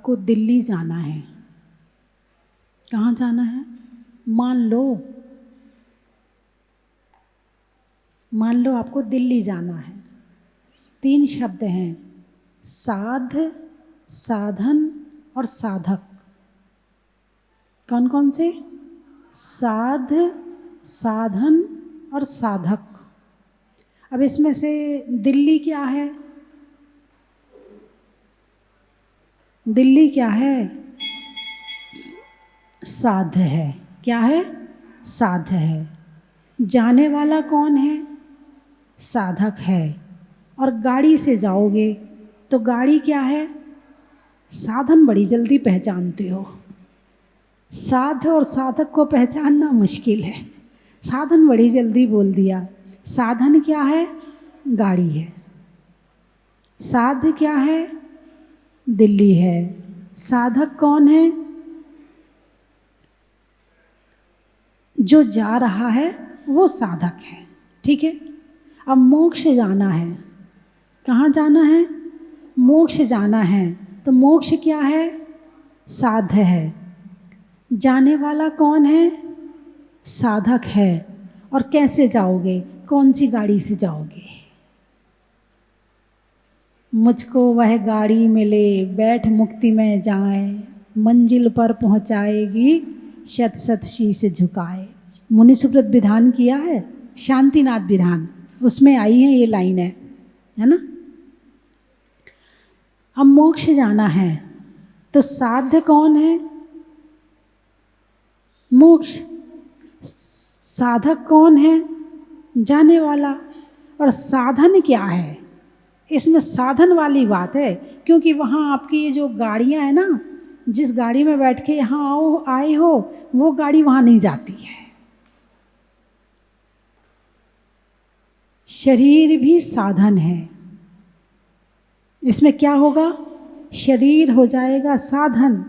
आपको दिल्ली जाना है। कहाँ जाना है? मान लो आपको दिल्ली जाना है। 3 शब्द हैं, साध, साधन और साधक। कौन कौन से? साध, साधन और साधक। अब इसमें से दिल्ली क्या है? दिल्ली क्या है? साध है। क्या है? साध है। जाने वाला कौन है? साधक है। और गाड़ी से जाओगे तो गाड़ी क्या है? साधन बड़ी जल्दी पहचानते हो। साध और साधक को पहचानना मुश्किल है। साधन बड़ी जल्दी बोल दिया। साधन क्या है? गाड़ी है। साध क्या है? दिल्ली है। साधक कौन है? जो जा रहा है वो साधक है। ठीक है। अब मोक्ष जाना है। कहाँ जाना है? मोक्ष जाना है। तो मोक्ष क्या है? साध है। जाने वाला कौन है? साधक है। और कैसे जाओगे? कौन सी गाड़ी से जाओगे? मुझको वह गाड़ी मिले, बैठ मुक्ति में जाए, मंजिल पर पहुंचाएगी, शत शत शीश झुकाए। मुनि सुब्रत विधान किया है, शांतिनाथ विधान, उसमें आई है ये लाइन है ना। अब मोक्ष जाना है तो साध्य कौन है? मोक्ष। साधक कौन है? जाने वाला। और साधन क्या है? इसमें साधन वाली बात है, क्योंकि वहाँ आपकी ये जो गाड़ियाँ हैं ना, जिस गाड़ी में बैठ के यहाँ आए हो वो गाड़ी वहाँ नहीं जाती है। शरीर भी साधन है। इसमें क्या होगा? शरीर हो जाएगा साधन।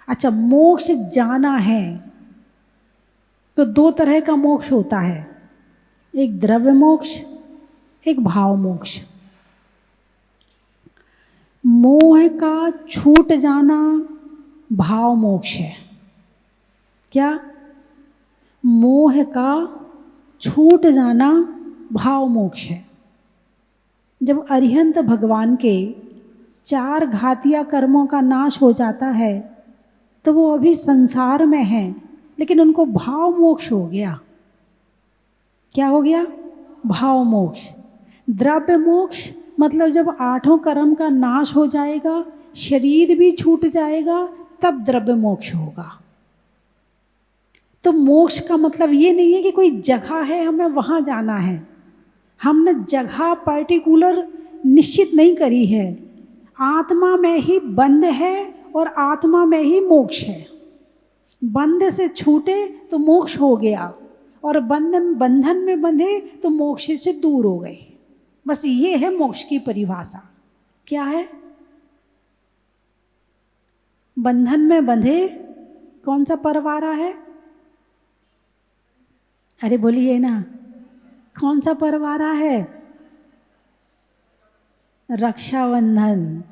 अच्छा, मोक्ष जाना है तो 2 तरह का मोक्ष होता है, एक द्रव्य मोक्ष, एक भाव मोक्ष। मोह का छूट जाना भाव मोक्ष है। क्या? मोह का छूट जाना भाव मोक्ष है। जब अरिहंत भगवान के 4 घातिया कर्मों का नाश हो जाता है तो वो अभी संसार में हैं, लेकिन उनको भाव मोक्ष हो गया। क्या हो गया? भाव मोक्ष। द्रव्य मोक्ष मतलब जब 8 कर्म का नाश हो जाएगा, शरीर भी छूट जाएगा, तब द्रव्य मोक्ष होगा। तो मोक्ष का मतलब ये नहीं है कि कोई जगह है हमें वहाँ जाना है। हमने जगह पर्टिकुलर निश्चित नहीं करी है। आत्मा में ही बंध है और आत्मा में ही मोक्ष है। बंध से छूटे तो मोक्ष हो गया, और बंधन में बंधे तो मोक्ष से दूर हो गए। बस ये है मोक्ष की परिभाषा। क्या है? बंधन में बंधे कौन सा परवारा है? अरे बोलिए ना, कौन सा परवारा है? रक्षाबंधन।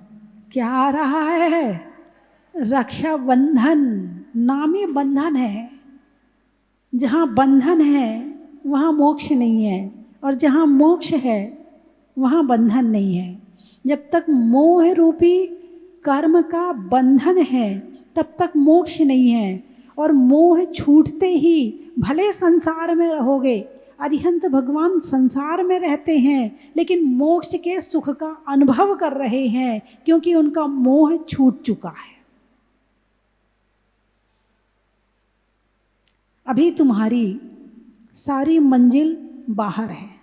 क्या आ रहा है? रक्षाबंधन। नाम ही बंधन है। जहाँ बंधन है वहाँ मोक्ष नहीं है, और जहाँ मोक्ष है वहाँ बंधन नहीं है। जब तक मोह रूपी कर्म का बंधन है तब तक मोक्ष नहीं है। और मोह छूटते ही भले संसार में रहोगे, अरिहंत भगवान संसार में रहते हैं लेकिन मोक्ष के सुख का अनुभव कर रहे हैं, क्योंकि उनका मोह छूट चुका है। अभी तुम्हारी सारी मंजिल बाहर है।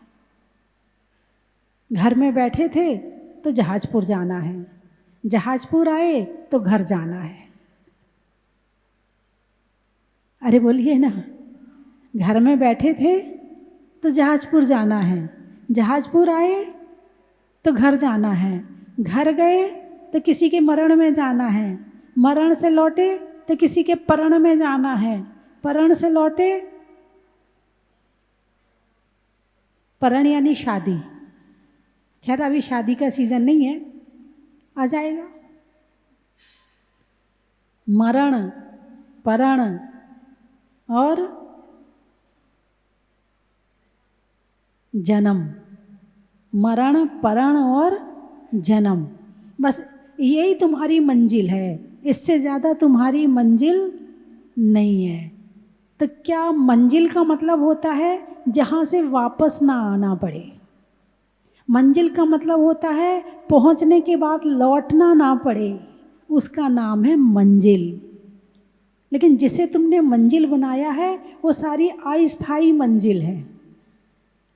घर में बैठे थे तो जहाजपुर जाना है, जहाजपुर आए तो घर जाना है। अरे बोलिए ना, घर में बैठे थे तो जहाजपुर जाना है, जहाजपुर आए तो घर जाना है, घर गए तो किसी के मरण में जाना है, मरण से लौटे तो किसी के परण में जाना है, परण से लौटे, परण यानी शादी। खैर अभी शादी का सीज़न नहीं है, आ जाएगा। मरण, परण और जन्म। मरण, परण और जन्म, बस यही तुम्हारी मंजिल है, इससे ज़्यादा तुम्हारी मंजिल नहीं है। तो क्या मंजिल का मतलब होता है जहाँ से वापस ना आना पड़े। मंजिल का मतलब होता है पहुँचने के बाद लौटना ना पड़े, उसका नाम है मंजिल। लेकिन जिसे तुमने मंजिल बनाया है वो सारी अस्थाई मंजिल है,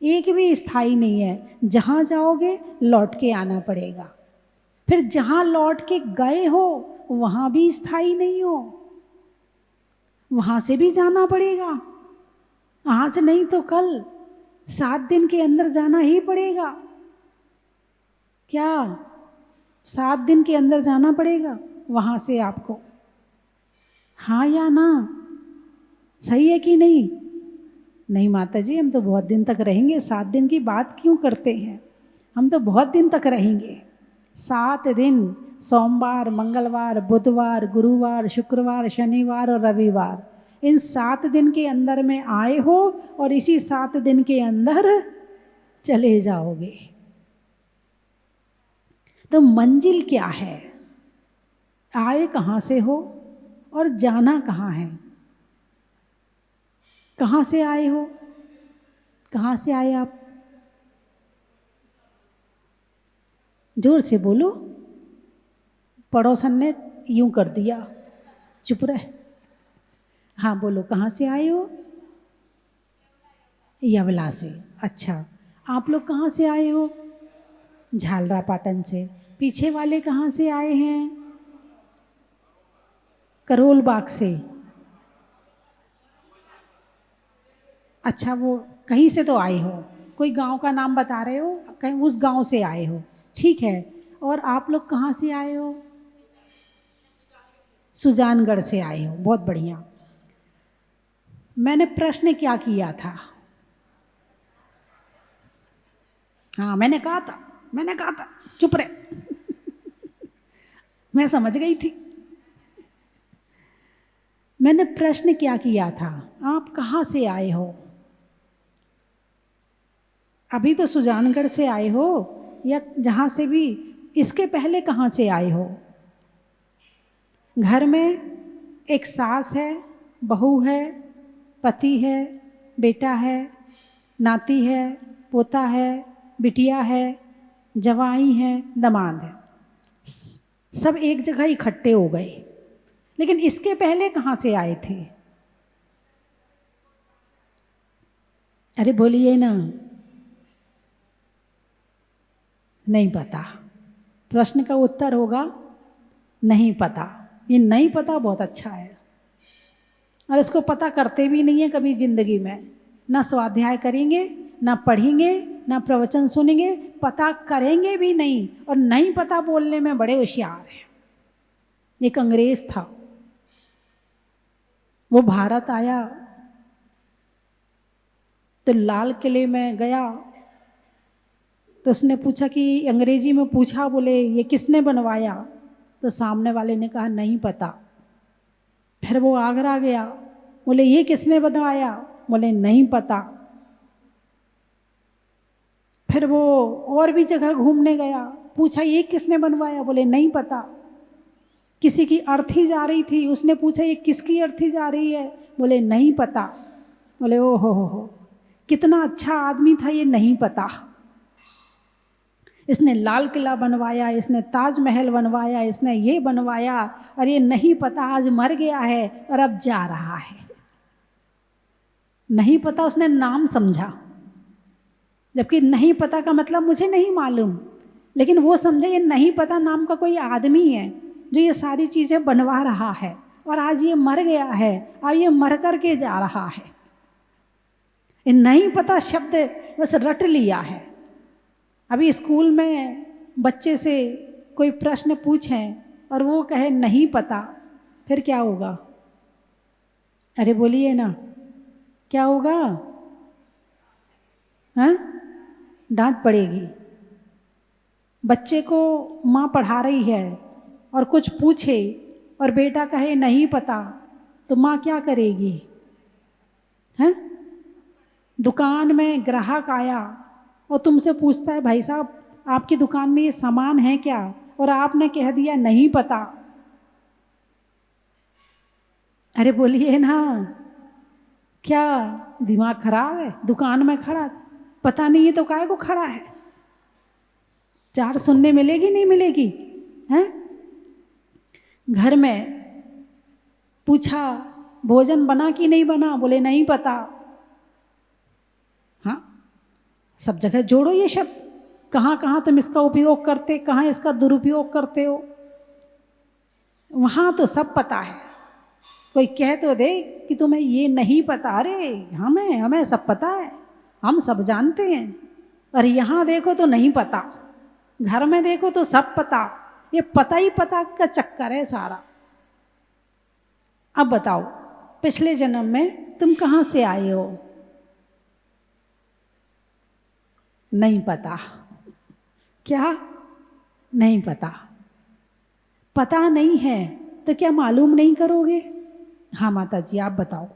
एक भी स्थाई नहीं है। जहाँ जाओगे लौट के आना पड़ेगा, फिर जहाँ लौट के गए हो वहाँ भी स्थाई नहीं हो, वहाँ से भी जाना पड़ेगा। आज नहीं तो कल, 7 दिन के अंदर जाना ही पड़ेगा। क्या 7 दिन के अंदर जाना पड़ेगा वहाँ से आपको? हाँ या ना? सही है कि नहीं? नहीं माता जी, हम तो बहुत दिन तक रहेंगे, 7 दिन की बात क्यों करते हैं, हम तो बहुत दिन तक रहेंगे। 7 दिन, सोमवार, मंगलवार, बुधवार, गुरुवार, शुक्रवार, शनिवार और रविवार, इन 7 दिन के अंदर में आए हो और इसी 7 दिन के अंदर चले जाओगे। तो मंजिल क्या है? आए कहाँ से हो और जाना कहाँ है? कहाँ से आए हो? कहाँ से आए आप? जोर से बोलो, पड़ोसन ने यूं कर दिया, चुप रहे। हाँ बोलो, कहाँ से आए हो? यवला से। अच्छा, आप लोग कहाँ से आए हो? झालरापाटन से। पीछे वाले कहाँ से आए हैं? करोल बाग से। अच्छा, वो कहीं से तो आए हो, कोई गांव का नाम बता रहे हो, कहीं उस गांव से आए हो, ठीक है। और आप लोग कहाँ से आए हो? सुजानगढ़ से आए हो, बहुत बढ़िया। मैंने प्रश्न क्या किया था? हाँ मैंने कहा था, चुप रहे। मैं समझ गई थी। मैंने प्रश्न क्या किया था? आप कहाँ से आए हो? अभी तो सुजानगढ़ से आए हो या जहाँ से भी, इसके पहले कहाँ से आए हो? घर में एक सास है, बहू है, पति है, बेटा है, नाती है, पोता है, बिटिया है, जवाई है, दमाद है, सब एक जगह इकट्ठे हो गए। लेकिन इसके पहले कहाँ से आए थे? अरे बोलिए ना। नहीं पता। प्रश्न का उत्तर होगा नहीं पता। ये नहीं पता बहुत अच्छा है, और इसको पता करते भी नहीं है कभी जिंदगी में। ना स्वाध्याय करेंगे, ना पढ़ेंगे, ना प्रवचन सुनेंगे, पता करेंगे भी नहीं, और नहीं पता बोलने में बड़े होशियार हैं। एक अंग्रेज था, वो भारत आया तो लाल किले में गया, तो उसने पूछा कि अंग्रेजी में पूछा, बोले ये किसने बनवाया? तो सामने वाले ने कहा नहीं पता। फिर वो आगरा गया, बोले ये किसने बनवाया? बोले नहीं पता। फिर वो और भी जगह घूमने गया, पूछा ये किसने बनवाया? बोले नहीं पता। किसी की अर्थी जा रही थी, उसने पूछा ये किसकी अर्थी जा रही है? बोले नहीं पता। बोले ओ हो, कितना अच्छा आदमी था, ये नहीं पता। इसने लाल किला बनवाया, इसने ताजमहल बनवाया, इसने ये बनवाया, और ये नहीं पता आज मर गया है और अब जा रहा है। नहीं पता उसने नाम समझा, जबकि नहीं पता का मतलब मुझे नहीं मालूम, लेकिन वो समझे ये नहीं पता नाम का कोई आदमी है जो ये सारी चीज़ें बनवा रहा है, और आज ये मर गया है, अब ये मर कर के जा रहा है। ये नहीं पता शब्द बस रट लिया है। अभी स्कूल में बच्चे से कोई प्रश्न पूछें और वो कहे नहीं पता, फिर क्या होगा? अरे बोलिए ना, क्या होगा? हाँ, डांट पड़ेगी। बच्चे को माँ पढ़ा रही है और कुछ पूछे और बेटा कहे नहीं पता, तो माँ क्या करेगी? हैं? दुकान में ग्राहक आया और तुमसे पूछता है भाई साहब आपकी दुकान में ये सामान है क्या, और आपने कह दिया नहीं पता। अरे बोलिए ना, क्या दिमाग खराब है? दुकान में खड़ा, पता नहीं है तो काहे को खड़ा है? चार सुनने मिलेगी नहीं मिलेगी? हैं? घर में पूछा भोजन बना कि नहीं बना, बोले नहीं पता। हाँ, सब जगह जोड़ो ये शब्द, कहाँ कहाँ तुम इसका उपयोग करते, कहाँ इसका दुरुपयोग करते हो। वहाँ तो सब पता है, कोई कह तो दे कि तुम्हें ये नहीं पता, अरे हमें सब पता है, हम सब जानते हैं। और यहाँ देखो तो नहीं पता, घर में देखो तो सब पता, ये पता ही पता का चक्कर है सारा। अब बताओ पिछले जन्म में तुम कहाँ से आए हो? नहीं पता। क्या नहीं पता? पता नहीं है तो क्या मालूम नहीं करोगे? हाँ माता जी आप बताओ,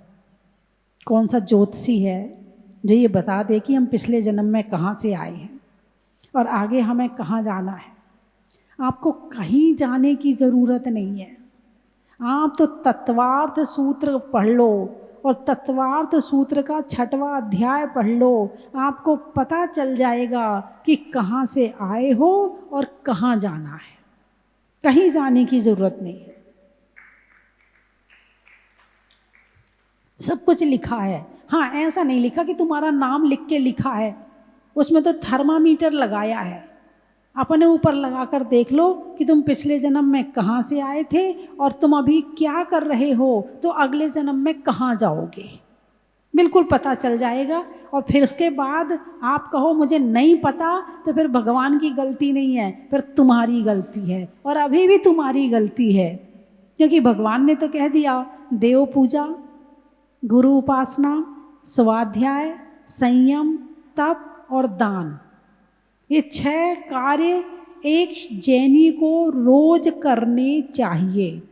कौन सा ज्योतिषी है जो ये बता दे कि हम पिछले जन्म में कहाँ से आए हैं और आगे हमें कहाँ जाना है? आपको कहीं जाने की ज़रूरत नहीं है। आप तो तत्वार्थ सूत्र पढ़ लो और तत्वार्थ सूत्र का 6वां अध्याय पढ़ लो, आपको पता चल जाएगा कि कहाँ से आए हो और कहाँ जाना है। कहीं जाने की ज़रूरत नहीं है, सब कुछ लिखा है। हाँ, ऐसा नहीं लिखा कि तुम्हारा नाम लिख के लिखा है, उसमें तो थर्मामीटर लगाया है। अपने ऊपर लगाकर देख लो कि तुम पिछले जन्म में कहाँ से आए थे और तुम अभी क्या कर रहे हो, तो अगले जन्म में कहाँ जाओगे बिल्कुल पता चल जाएगा। और फिर उसके बाद आप कहो मुझे नहीं पता, तो फिर भगवान की गलती नहीं है, फिर तुम्हारी गलती है, और अभी भी तुम्हारी गलती है, क्योंकि भगवान ने तो कह दिया देव पूजा, गुरु उपासना, स्वाध्याय, संयम, तप और दान, ये 6 कार्य एक जैनी को रोज करने चाहिए।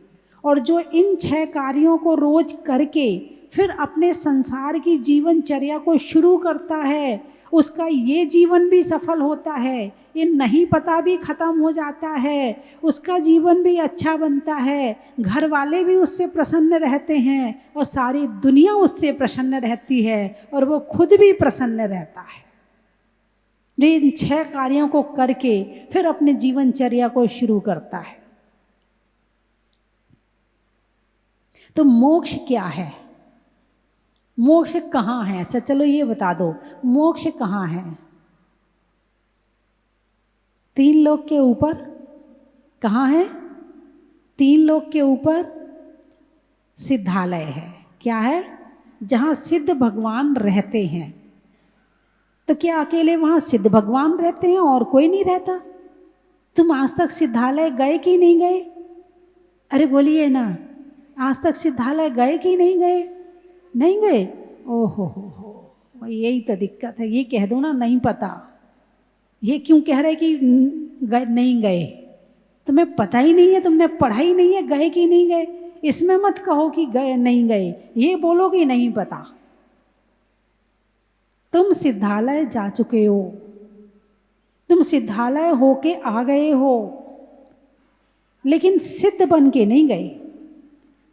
और जो इन 6 कार्यों को रोज करके फिर अपने संसार की जीवनचर्या को शुरू करता है, उसका ये जीवन भी सफल होता है, ये नहीं पता भी खत्म हो जाता है, उसका जीवन भी अच्छा बनता है, घर वाले भी उससे प्रसन्न रहते हैं और सारी दुनिया उससे प्रसन्न रहती है और वो खुद भी प्रसन्न रहता है। जो इन 6 कार्यों को करके फिर अपने जीवनचर्या को शुरू करता है। तो मोक्ष क्या है? मोक्ष कहाँ है? अच्छा चलो ये बता दो, मोक्ष कहाँ है? 3 लोक के ऊपर। कहाँ है? 3 लोक के ऊपर सिद्धालय है। क्या है? जहाँ सिद्ध भगवान रहते हैं। तो क्या अकेले वहाँ सिद्ध भगवान रहते हैं और कोई नहीं रहता? तुम आज तक सिद्धालय गए कि नहीं गए? अरे बोलिए ना, आज तक सिद्धालय गए कि नहीं गए? नहीं गए? ओहो हो, यही तो दिक्कत है। ये कह दो ना नहीं पता। ये क्यों कह रहे कि नहीं गए? तुम्हें पता ही नहीं है, तुमने पढ़ा ही नहीं है, गए कि नहीं गए। इसमें मत कहो कि गए नहीं गए, ये बोलो कि नहीं पता। तुम सिद्धालय जा चुके हो, तुम सिद्धालय होके आ गए हो, लेकिन सिद्ध बन के नहीं गए।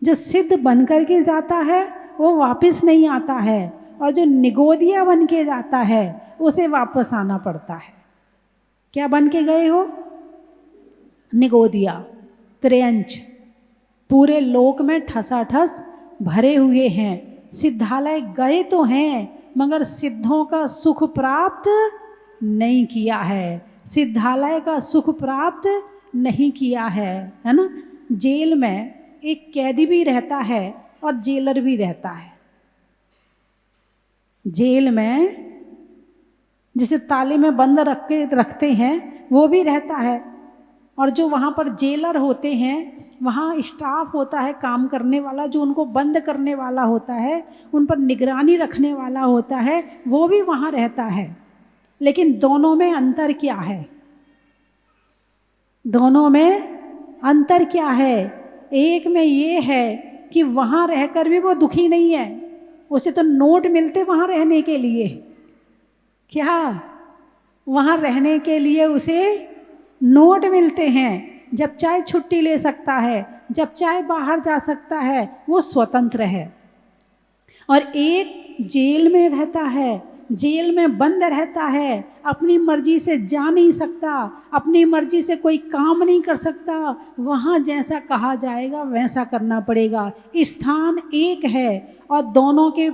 जो सिद्ध बन करके जाता है वो वापस नहीं आता है, और जो निगोदिया बन के जाता है उसे वापस आना पड़ता है। क्या बन के गए हो? निगोदिया, त्रयंच, पूरे लोक में ठसाठस भरे हुए हैं। सिद्धालय गए तो हैं, मगर सिद्धों का सुख प्राप्त नहीं किया है। सिद्धालय का सुख प्राप्त नहीं किया है ना। जेल में एक कैदी भी रहता है और जेलर भी रहता है। जेल में जिसे ताले में बंद रखते हैं वो भी रहता है, और जो वहाँ पर जेलर होते हैं, वहाँ स्टाफ होता है काम करने वाला, जो उनको बंद करने वाला होता है, उन पर निगरानी रखने वाला होता है, वो भी वहाँ रहता है। लेकिन दोनों में अंतर क्या है? दोनों में अंतर क्या है? एक में ये है कि वहाँ रहकर भी वो दुखी नहीं है, उसे तो नोट मिलते वहाँ रहने के लिए। क्या? वहाँ रहने के लिए उसे नोट मिलते हैं। जब चाहे छुट्टी ले सकता है, जब चाहे बाहर जा सकता है, वो स्वतंत्र है। और एक जेल में रहता है, जेल में बंद रहता है, अपनी मर्जी से जा नहीं सकता, अपनी मर्जी से कोई काम नहीं कर सकता। वहाँ जैसा कहा जाएगा वैसा करना पड़ेगा। स्थान एक है और दोनों के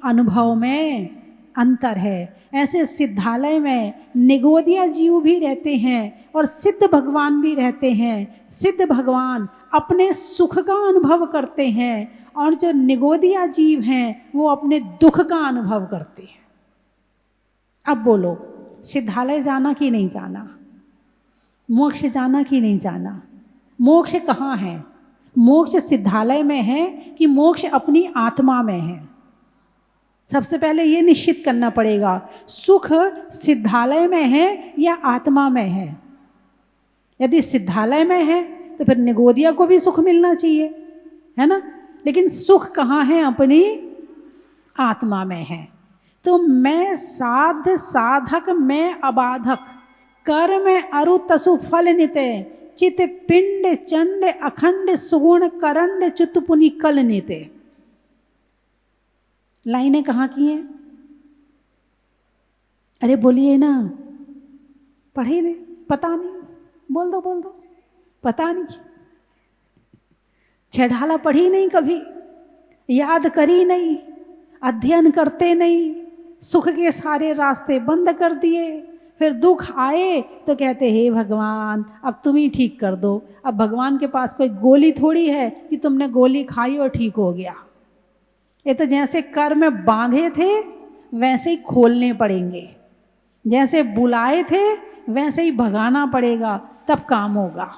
अनुभव में अंतर है। ऐसे सिद्धालय में निगोदिया जीव भी रहते हैं और सिद्ध भगवान भी रहते हैं। सिद्ध भगवान अपने सुख का अनुभव करते हैं और जो निगोदिया जीव हैं वो अपने दुख का अनुभव करते हैं। अब बोलो, सिद्धालय जाना कि नहीं जाना? मोक्ष जाना कि नहीं जाना? मोक्ष कहाँ है? मोक्ष सिद्धालय में है कि मोक्ष अपनी आत्मा में है? सबसे पहले ये निश्चित करना पड़ेगा, सुख सिद्धालय में है या आत्मा में है। यदि सिद्धालय में है तो फिर निगोदिया को भी सुख मिलना चाहिए, है ना? लेकिन सुख कहाँ है? अपनी आत्मा में है। तो मैं साध साधक मैं अबाधक, कर में अरु तसु फल निते, चित पिंड चंड अखंड सुगुण करंड चुतपुनि कल निते। लाइनें कहाँ की हैं? अरे बोलिए ना, पढ़े नहीं? पता नहीं, बोल दो। पता नहीं, छेढ़ाला पढ़ी नहीं कभी, याद करी नहीं, अध्ययन करते नहीं, सुख के सारे रास्ते बंद कर दिए। फिर दुख आए तो कहते हे भगवान अब तुम ही ठीक कर दो। अब भगवान के पास कोई गोली थोड़ी है कि तुमने गोली खाई और ठीक हो गया। ये तो जैसे कर में बांधे थे वैसे ही खोलने पड़ेंगे, जैसे बुलाए थे वैसे ही भगाना पड़ेगा, तब काम होगा।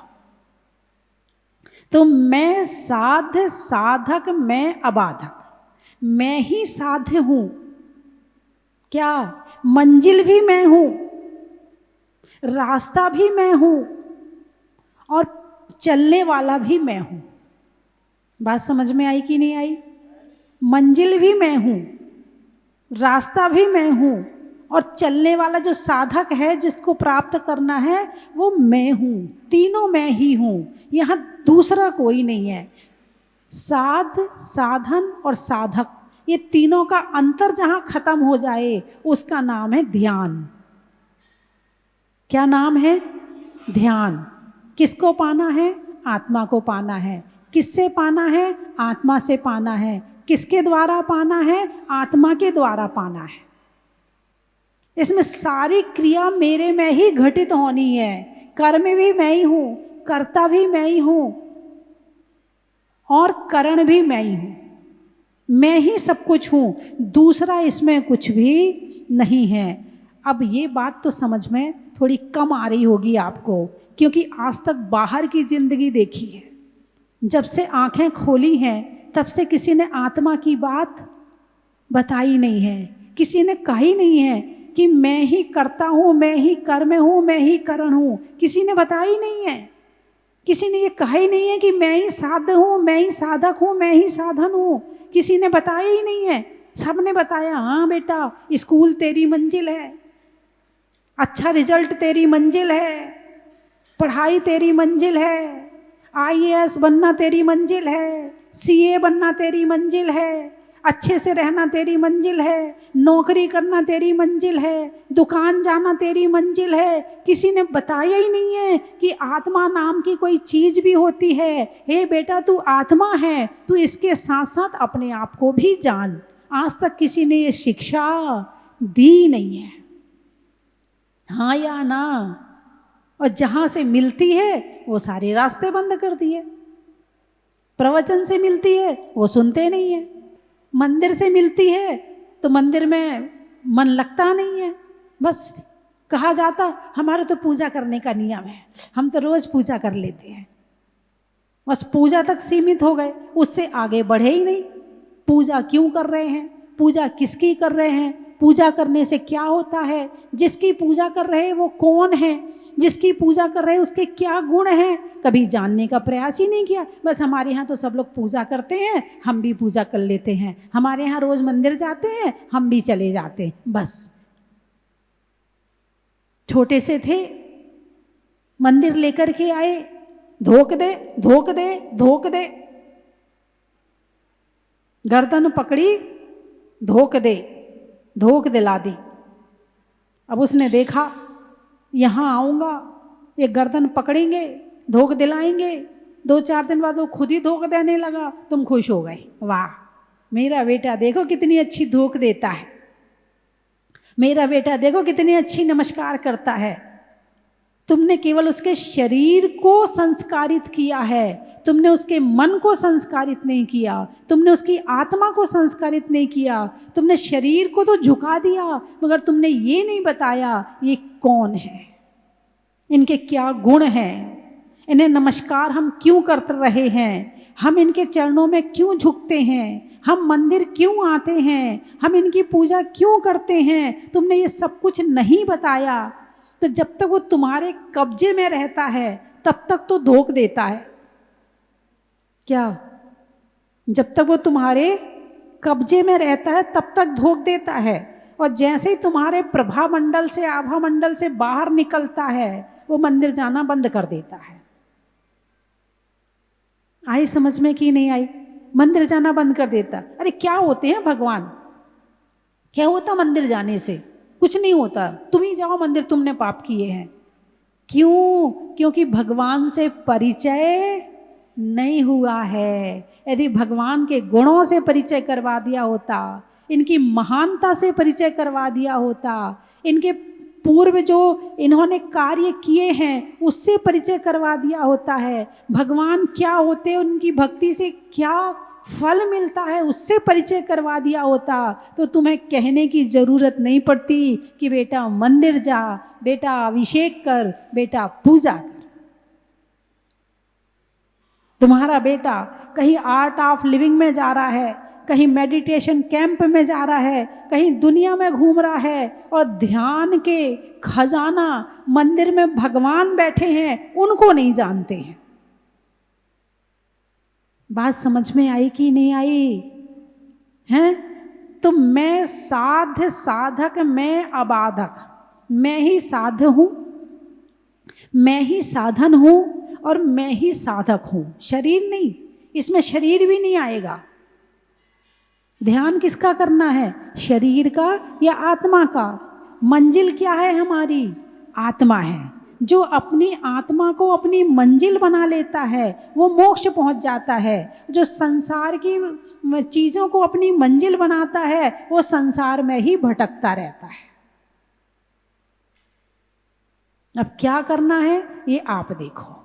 तो मैं साध साधक मैं अबाधक, मैं ही साध्य हूं। क्या? मंजिल भी मैं हूं, रास्ता भी मैं हूं और चलने वाला भी मैं हूं। बात समझ में आई कि नहीं आई? मंजिल भी मैं हूं, रास्ता भी मैं हूं और चलने वाला जो साधक है जिसको प्राप्त करना है वो मैं हूं। तीनों मैं ही हूं, यहां दूसरा कोई नहीं है। साध साधन और साधक, ये तीनों का अंतर जहां खत्म हो जाए उसका नाम है ध्यान। क्या नाम है? ध्यान। किसको पाना है? आत्मा को पाना है। किससे पाना है? आत्मा से पाना है। किसके द्वारा पाना है? आत्मा के द्वारा पाना है। इसमें सारी क्रिया मेरे में ही घटित होनी है। कर्म भी मैं ही हूं, कर्ता भी मैं ही हूं और करण भी मैं ही हूं। मैं ही सब कुछ हूं, दूसरा इसमें कुछ भी नहीं है। अब ये बात तो समझ में थोड़ी कम आ रही होगी आपको, क्योंकि आज तक बाहर की जिंदगी देखी है। जब से आंखें खोली हैं तब से किसी ने आत्मा की बात बताई नहीं है, किसी ने कही नहीं है कि मैं ही करता हूँ, मैं ही कर्म हूँ, मैं ही करण हूँ। किसी ने बताई नहीं है, किसी ने ये कहा ही नहीं है कि मैं ही साध्य हूँ, मैं ही साधक हूँ, मैं ही साधन हूँ। किसी ने बताया ही नहीं है। सबने बताया हाँ बेटा स्कूल तेरी मंजिल है, अच्छा रिजल्ट तेरी मंजिल है, पढ़ाई तेरी मंजिल है, IAS बनना तेरी मंजिल है, CA बनना तेरी मंजिल है, अच्छे से रहना तेरी मंजिल है, नौकरी करना तेरी मंजिल है, दुकान जाना तेरी मंजिल है। किसी ने बताया ही नहीं है कि आत्मा नाम की कोई चीज भी होती है। हे बेटा तू आत्मा है, तू इसके साथ साथ अपने आप को भी जान। आज तक किसी ने ये शिक्षा दी नहीं है, हाँ या ना। और जहां से मिलती है वो सारे रास्ते बंद कर दिए। प्रवचन से मिलती है वो सुनते नहीं है, मंदिर से मिलती है तो मंदिर में मन लगता नहीं है। बस कहा जाता हमारा तो पूजा करने का नियम है, हम तो रोज पूजा कर लेते हैं। बस पूजा तक सीमित हो गए, उससे आगे बढ़े ही नहीं। पूजा क्यों कर रहे हैं? पूजा किसकी कर रहे हैं? पूजा करने से क्या होता है? जिसकी पूजा कर रहे हैं वो कौन है? जिसकी पूजा कर रहे हैं उसके क्या गुण हैं, कभी जानने का प्रयास ही नहीं किया। बस हमारे यहाँ तो सब लोग पूजा करते हैं, हम भी पूजा कर लेते हैं, हमारे यहाँ रोज मंदिर जाते हैं, हम भी चले जाते हैं। बस छोटे से थे, मंदिर लेकर के आए, धोक दे धोक दे धोक दे, गर्दन पकड़ी, धोक दिला दी। अब उसने देखा यहाँ आऊँगा, ये गर्दन पकड़ेंगे, धोक दिलाएंगे, 2-4 दिन बाद वो खुद ही धोक देने लगा। तुम खुश हो गए, वाह मेरा बेटा देखो कितनी अच्छी धोक देता है, मेरा बेटा देखो कितनी अच्छी नमस्कार करता है। तुमने केवल उसके शरीर को संस्कारित किया है, तुमने उसके मन को संस्कारित नहीं किया, तुमने उसकी आत्मा को संस्कारित नहीं किया। तुमने शरीर को तो झुका दिया, मगर तुमने ये नहीं बताया ये कौन है, इनके क्या गुण हैं, इन्हें नमस्कार हम क्यों कर रहे हैं, हम इनके चरणों में क्यों झुकते हैं, हम मंदिर क्यों आते हैं, हम इनकी पूजा क्यों करते हैं। तुमने ये सब कुछ नहीं बताया। तो जब तक वो तुम्हारे कब्जे में रहता है तब तक तो धोख देता है। क्या? जब तक वो तुम्हारे कब्जे में रहता है तब तक धोख देता है, और जैसे ही तुम्हारे प्रभा मंडल से, आभा मंडल से बाहर निकलता है, वो मंदिर जाना बंद कर देता है। आई समझ में कि नहीं आई? मंदिर जाना बंद कर देता। अरे क्या होते हैं भगवान, क्या होता मंदिर जाने से? कुछ नहीं होता, तुम ही जाओ मंदिर, तुमने पाप किए हैं। क्यों? क्योंकि भगवान से परिचय नहीं हुआ है। यदि भगवान के गुणों से परिचय करवा दिया होता, इनकी महानता से परिचय करवा दिया होता, इनके पूर्व जो इन्होंने कार्य किए हैं उससे परिचय करवा दिया होता है, भगवान क्या होते हैं, उनकी भक्ति से क्या फल मिलता है उससे परिचय करवा दिया होता, तो तुम्हें कहने की जरूरत नहीं पड़ती कि बेटा मंदिर जा, बेटा अभिषेक कर, बेटा पूजा कर। तुम्हारा बेटा कहीं आर्ट ऑफ लिविंग में जा रहा है, कहीं मेडिटेशन कैंप में जा रहा है, कहीं दुनिया में घूम रहा है, और ध्यान के खजाना मंदिर में भगवान बैठे हैं उनको नहीं जानते हैं। बात समझ में आई कि नहीं आई? हैं? तो मैं साध्य साधक, मैं अबाधक, मैं ही साध्य हूं, मैं ही साधन हूं, और मैं ही साधक हूं, शरीर नहीं। इसमें शरीर भी नहीं आएगा। ध्यान किसका करना है, शरीर का या आत्मा का? मंजिल क्या है हमारी? आत्मा है। जो अपनी आत्मा को अपनी मंजिल बना लेता है वो मोक्ष पहुंच जाता है। जो संसार की चीजों को अपनी मंजिल बनाता है वो संसार में ही भटकता रहता है। अब क्या करना है ये आप देखो,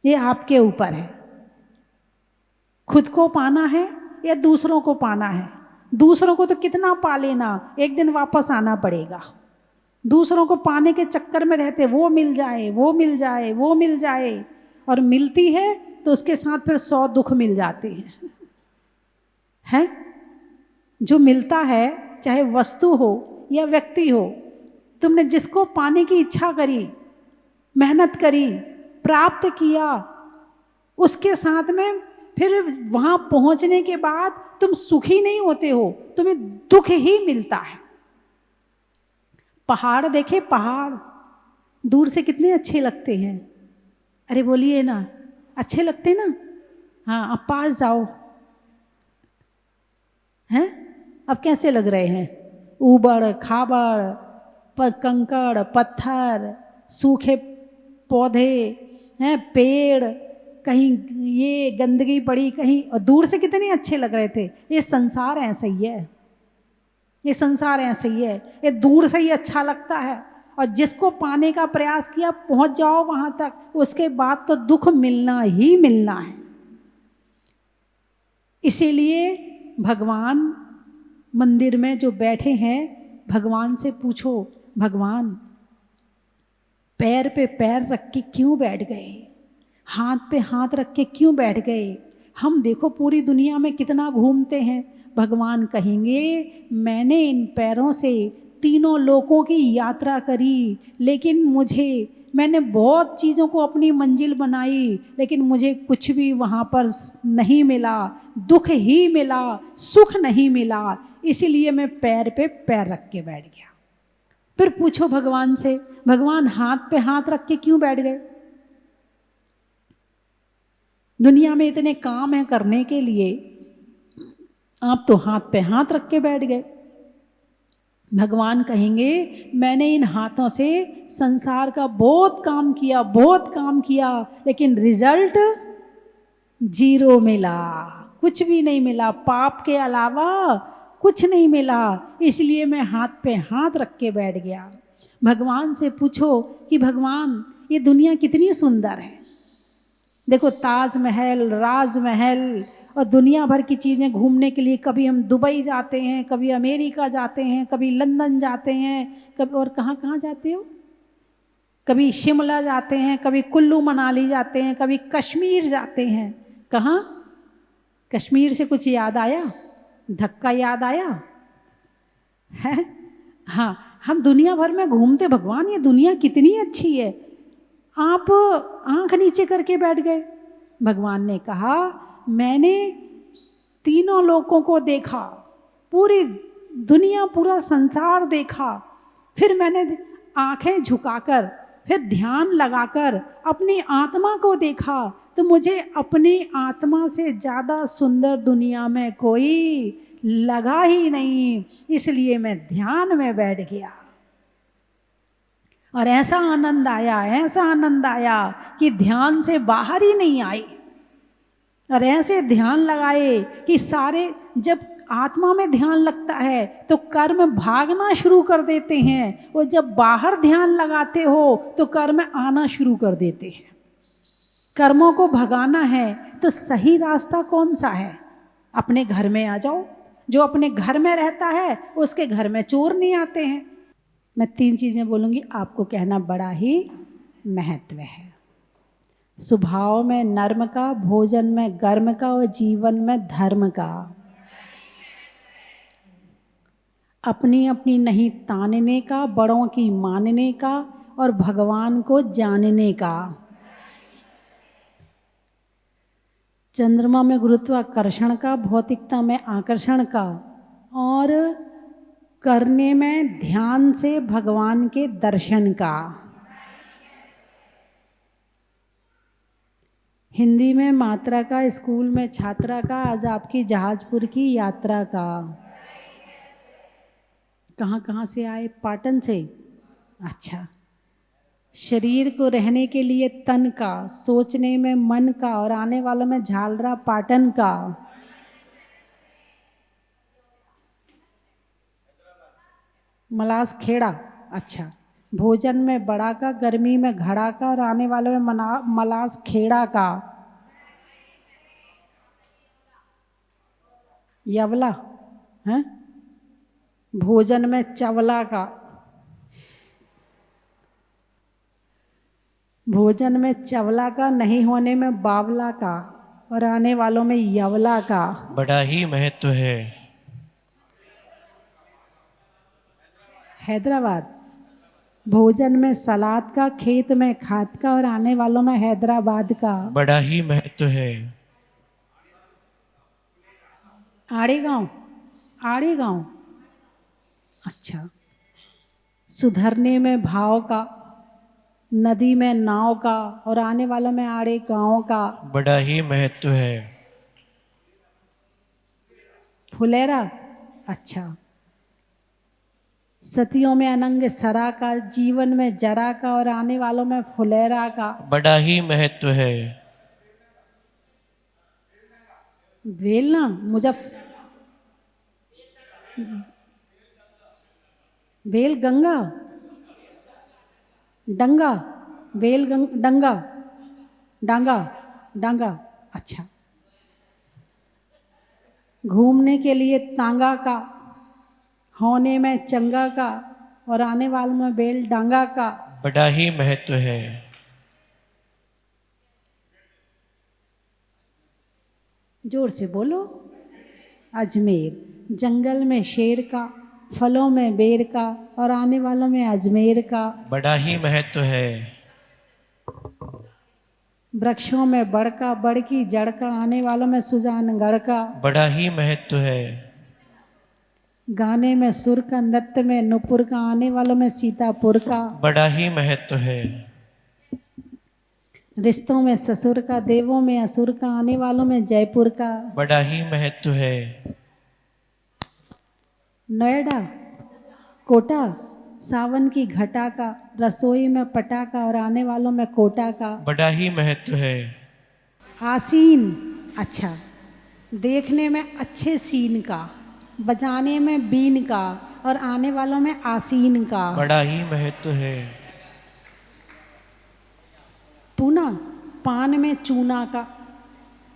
ये आपके ऊपर है। खुद को पाना है या दूसरों को पाना है? दूसरों को तो कितना पा लेना, एक दिन वापस आना पड़ेगा। दूसरों को पाने के चक्कर में रहते, वो मिल जाए, वो मिल जाए, वो मिल जाए, और मिलती है तो उसके साथ फिर 100 दुख मिल जाते हैं। जो मिलता है, चाहे वस्तु हो या व्यक्ति हो, तुमने जिसको पाने की इच्छा करी, मेहनत करी, प्राप्त किया, उसके साथ में फिर वहां पहुंचने के बाद तुम सुखी नहीं होते हो, तुम्हें दुख ही मिलता है। पहाड़ देखे, पहाड़ दूर से कितने अच्छे लगते हैं। अरे बोलिए ना, अच्छे लगते ना? हाँ, अब पास जाओ, हैं? अब कैसे लग रहे हैं? ऊबड़ खाबड़, कंकड़ पत्थर, सूखे पौधे हैं, पेड़, कहीं ये गंदगी पड़ी, कहीं, और दूर से कितने अच्छे लग रहे थे। ये संसार ऐसा ही है, ये संसार ऐसे ही है, ये दूर से ही अच्छा लगता है, और जिसको पाने का प्रयास किया पहुंच जाओ वहां तक, उसके बाद तो दुख मिलना ही मिलना है। इसीलिए भगवान मंदिर में जो बैठे हैं, भगवान से पूछो, भगवान पैर पे पैर रख के क्यों बैठ गए, हाथ पे हाथ रख के क्यों बैठ गए? हम देखो पूरी दुनिया में कितना घूमते हैं। भगवान कहेंगे मैंने इन पैरों से तीनों लोकों की यात्रा करी, लेकिन मैंने बहुत चीज़ों को अपनी मंजिल बनाई, लेकिन मुझे कुछ भी वहाँ पर नहीं मिला, दुख ही मिला, सुख नहीं मिला। इसीलिए मैं पैर पे पैर रख के बैठ गया। फिर पूछो भगवान से, भगवान हाथ पे हाथ रख के क्यों बैठ गए? दुनिया में इतने काम है करने के लिए, आप तो हाथ पे हाथ रख के बैठ गए। भगवान कहेंगे मैंने इन हाथों से संसार का बहुत काम किया, लेकिन रिजल्ट 0 मिला, कुछ भी नहीं मिला, पाप के अलावा कुछ नहीं मिला। इसलिए मैं हाथ पे हाथ रख के बैठ गया। भगवान से पूछो कि भगवान ये दुनिया कितनी सुंदर है, देखो ताजमहल, राजमहल और दुनिया भर की चीज़ें घूमने के लिए, कभी हम दुबई जाते हैं, कभी अमेरिका जाते हैं, कभी लंदन जाते हैं, कभी और कहाँ कहाँ जाते हो, कभी शिमला जाते हैं, कभी कुल्लू मनाली जाते हैं, कभी कश्मीर जाते हैं। कहाँ? कश्मीर से कुछ याद आया? धक्का याद आया है? हाँ, हम दुनिया भर में घूमते, भगवान ये दुनिया कितनी अच्छी है, आप आंख नीचे करके बैठ गए। भगवान ने कहा मैंने तीनों लोकों को देखा, पूरी दुनिया, पूरा संसार देखा, फिर मैंने आंखें झुकाकर, फिर ध्यान लगाकर अपनी आत्मा को देखा, तो मुझे अपनी आत्मा से ज़्यादा सुंदर दुनिया में कोई लगा ही नहीं। इसलिए मैं ध्यान में बैठ गया और ऐसा आनंद आया कि ध्यान से बाहर ही नहीं आए। और ऐसे ध्यान लगाए कि सारे, जब आत्मा में ध्यान लगता है तो कर्म भागना शुरू कर देते हैं, और जब बाहर ध्यान लगाते हो तो कर्म आना शुरू कर देते हैं। कर्मों को भगाना है तो सही रास्ता कौन सा है? अपने घर में आ जाओ। जो अपने घर में रहता है उसके घर में चोर नहीं आते हैं। मैं 3 चीज़ें बोलूँगी, आपको कहना बड़ा ही महत्व है। स्वभाव में नर्म का, भोजन में गर्म का और जीवन में धर्म का। अपनी अपनी नहीं तानने का, बड़ों की मानने का और भगवान को जानने का। चंद्रमा में गुरुत्वाकर्षण का, भौतिकता में आकर्षण का, और करने में ध्यान से भगवान के दर्शन का। हिंदी में मात्रा का, स्कूल में छात्रा का, आज आपकी जहाजपुर की यात्रा का। कहाँ कहाँ से आए? पाटन से। अच्छा। शरीर को रहने के लिए तन का, सोचने में मन का और आने वालों में झालरा पाटन का। मलास खेड़ा। अच्छा। भोजन में बड़ा का, गर्मी में घड़ा का और आने वालों में मलास खेड़ा का। यवला है। भोजन में चवला का, भोजन में चवला का, नहीं होने में बावला का और आने वालों में यवला का। बड़ा ही महत्व है। हैदराबाद। भोजन में सलाद का, खेत में खाद का और आने वालों में हैदराबाद का। बड़ा ही महत्व है। आड़े गांव। आड़े गांव। अच्छा। सुधरने में भाव का, नदी में नाव का और आने वालों में आड़े गांव का। बड़ा ही महत्व है। फुलेरा। अच्छा। सतियों में अनंग सरा का, जीवन में जरा का और आने वालों में फुलेरा का। बड़ा ही महत्व है। वेलना, वेल गंगा, डंगा, डंगा, डांगा, डांगा। अच्छा। घूमने के लिए तांगा का, होने में चंगा का और आने वालों में बेल डांगा का। बड़ा ही महत्व है। जोर से बोलो। अजमेर। जंगल में शेर का, फलों में बेर का और आने वालों में अजमेर का। बड़ा ही महत्व है। वृक्षों में बड़ का, बड़ की जड़ का, आने वालों में सुजानगढ़ का। बड़ा ही महत्व है। गाने में सुर का, नृत्य में नुपुर का, आने वालों में सीतापुर का। बड़ा ही महत्व है। रिश्तों में ससुर का, देवों में असुर का, आने वालों में जयपुर का। बड़ा ही महत्व है। नोएडा, कोटा, सावन की घटा का, रसोई में पटाखा और आने वालों में कोटा का। बड़ा ही महत्व है। आसीन, अच्छा, देखने में अच्छे सीन का, बजाने में बीन का और आने वालों में आसीन का। बड़ा ही महत्व है। पूना, पान में चूना का,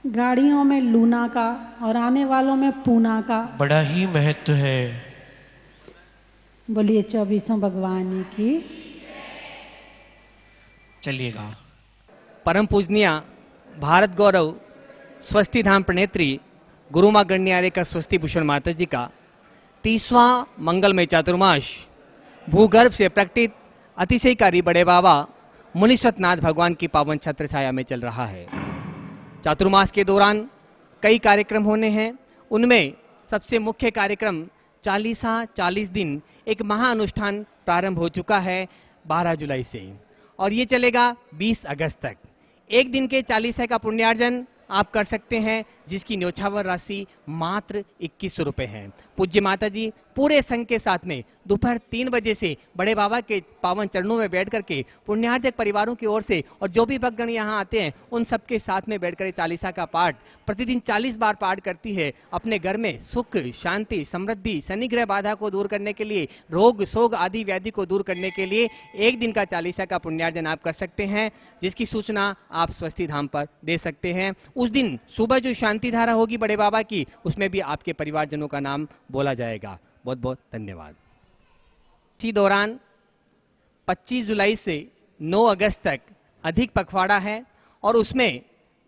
गाड़ियों में लूना का और आने वालों में पूना का। बड़ा ही महत्व है। बोलिए 24 भगवान की। चलिएगा। परम पूजनीय भारत गौरव स्वस्ति धाम प्रणेत्री गुरु माँ गण्यारे का स्वस्ति भूषण माता जी का 30वां मंगलमय चातुर्मास भूगर्भ से प्रकटित अतिशयकारी बड़े बाबा मुनीश्वरनाथ भगवान की पावन छत्र छाया में चल रहा है। चातुर्मास के दौरान कई कार्यक्रम होने हैं। उनमें सबसे मुख्य कार्यक्रम 40 दिन एक महाअनुष्ठान प्रारंभ हो चुका है 12 जुलाई से और ये चलेगा 20 अगस्त तक। एक दिन के 40 का पुण्यार्जन आप कर सकते हैं, जिसकी न्योछावर राशि मात्र 2100 रुपये है। पूज्य माता जी पूरे संघ के साथ में दोपहर 3 बजे से बड़े बाबा के पावन चरणों में बैठ करके पुण्यार्जक परिवारों की ओर से और जो भी भक्तगण यहाँ आते हैं उन सबके साथ में बैठकर 40 का पाठ प्रतिदिन 40 बार पाठ करती है। अपने घर में सुख, शांति, समृद्धि, शनि ग्रह बाधा को दूर करने के लिए, रोग शोग आदि व्याधि को दूर करने के लिए एक दिन का 40 का पुण्यार्जन आप कर सकते हैं, जिसकी सूचना आप स्वस्ति धाम पर दे सकते हैं। उस दिन सुबह जो शांति धारा होगी बड़े बाबा की, उसमें भी आपके परिवारजनों का नाम बोला जाएगा। बहुत बहुत धन्यवाद। इसी दौरान 25 जुलाई से 9 अगस्त तक अधिक पखवाड़ा है और उसमें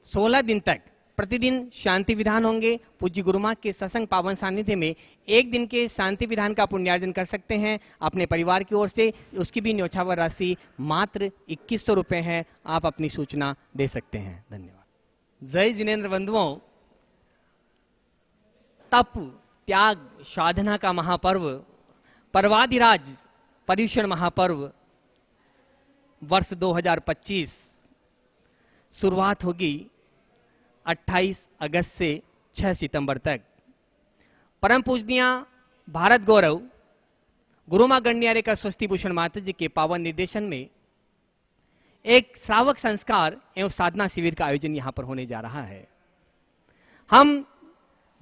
16 दिन तक प्रतिदिन शांति विधान होंगे। पूज्य गुरु माँ के सत्संग पावन सानिध्य में एक दिन के शांति विधान का पुण्यार्जन कर सकते हैं अपने परिवार की ओर से। उसकी भी न्योछावर राशि मात्र 2100 रुपये है। आप अपनी सूचना दे सकते हैं। धन्यवाद। जय जिनेन्द्र बंधुओं, तप, त्याग, साधना का महापर्व पर्वाधिराज पर्युषण महापर्व वर्ष 2025 शुरुआत होगी 28 अगस्त से 6 सितंबर तक। परम पूजनीय भारत गौरव गुरु माँ गण्यारे का स्वस्ति भूषण माता जी के पावन निर्देशन में एक श्रावक संस्कार एवं साधना शिविर का आयोजन यहाँ पर होने जा रहा है। हम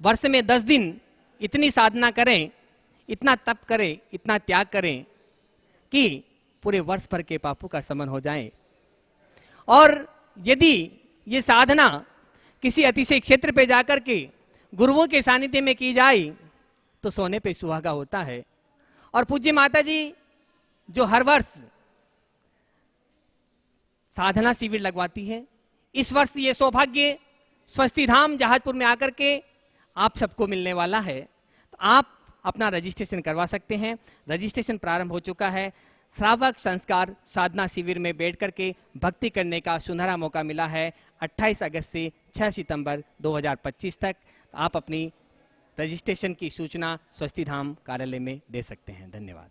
वर्ष में 10 दिन इतनी साधना करें, इतना तप करें, इतना त्याग करें कि पूरे वर्ष भर के पापों का शमन हो जाए। और यदि ये साधना किसी अतिशय क्षेत्र पे जाकर के गुरुओं के सानिध्य में की जाए तो सोने पे सुहागा होता है। और पूज्य माता जी जो हर वर्ष साधना शिविर लगवाती है, इस वर्ष ये सौभाग्य स्वस्ति धाम जहाजपुर में आकर के आप सबको मिलने वाला है। तो आप अपना रजिस्ट्रेशन करवा सकते हैं। रजिस्ट्रेशन प्रारंभ हो चुका है। श्रावक संस्कार साधना शिविर में बैठ करके भक्ति करने का सुनहरा मौका मिला है 28 अगस्त से 6 सितंबर 2025 तक। आप अपनी रजिस्ट्रेशन की सूचना स्वस्ति धाम कार्यालय में दे सकते हैं। धन्यवाद।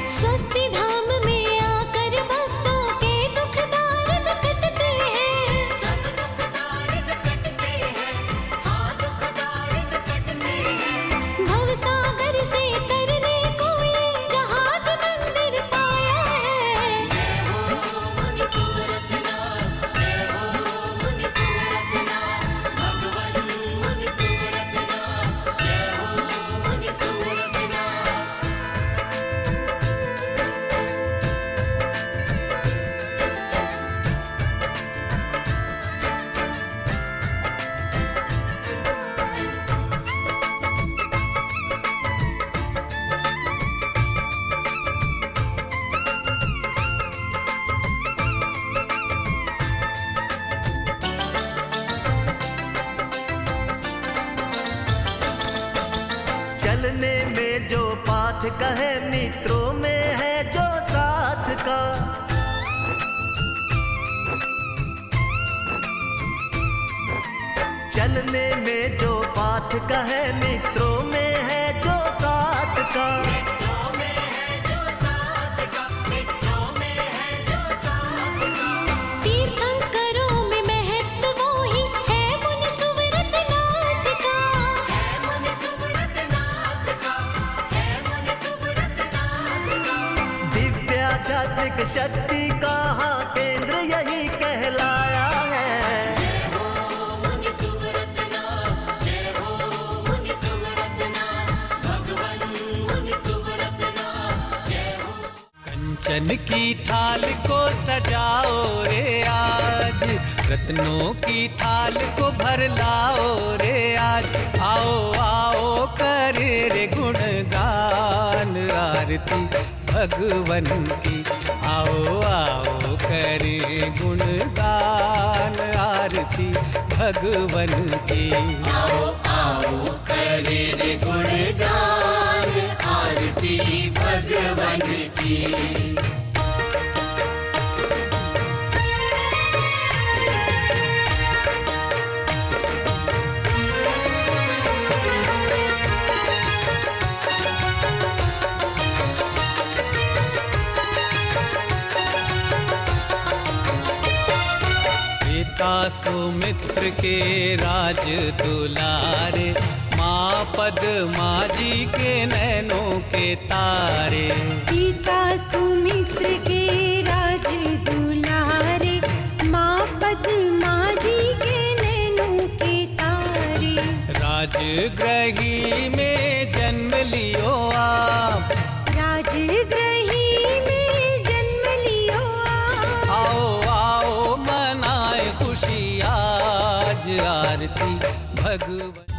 स्वस्ति धाम में आकर भक्तों के दुख दारिद कटते हैं। सब दुख दारिद कटते हैं। हाँ, दुख दारिद कटते हैं। भवसागर से तरने को ये जहाज मंदिर पाया है। जय हो मुनि सुव्रतनाथ, जय हो मुनि सुव्रतनाथ, भगवान मुनि सुव्रतनाथ। चलने में जो पाथ कहे मित्रों में है जो साथ का। चलने में जो पाथ कहे मित्रों में है जो साथ का। तीर्थंकरों में महत्व वो ही है मुनि सुव्रत नाथ का। दिव्याध्यात्मिक शक्ति का हाँ केंद्र यही कहलाया है। कंचन की थाल को सजाओ रे आज, रत्नों की थाल को भर लाओ रे आज। आओ आओ करे रे गुणगान आरती भगवन की। आओ आओ करे गुणगान आरती भगवन की। आओ आओ करे रे गुणगान आरती भगवन की। पिता सुमित्र के राज दुलारे, माँ पद्मा जी के नैनों के तारे। पिता सुमित्र के राज दुलारे, माँ पद्मा जी के नैनों के तारे। राजगृही में जन्म लियो आप, राजगृही में जन्म लियो आप। आओ आओ मनाए खुशी आज आरती भगवन।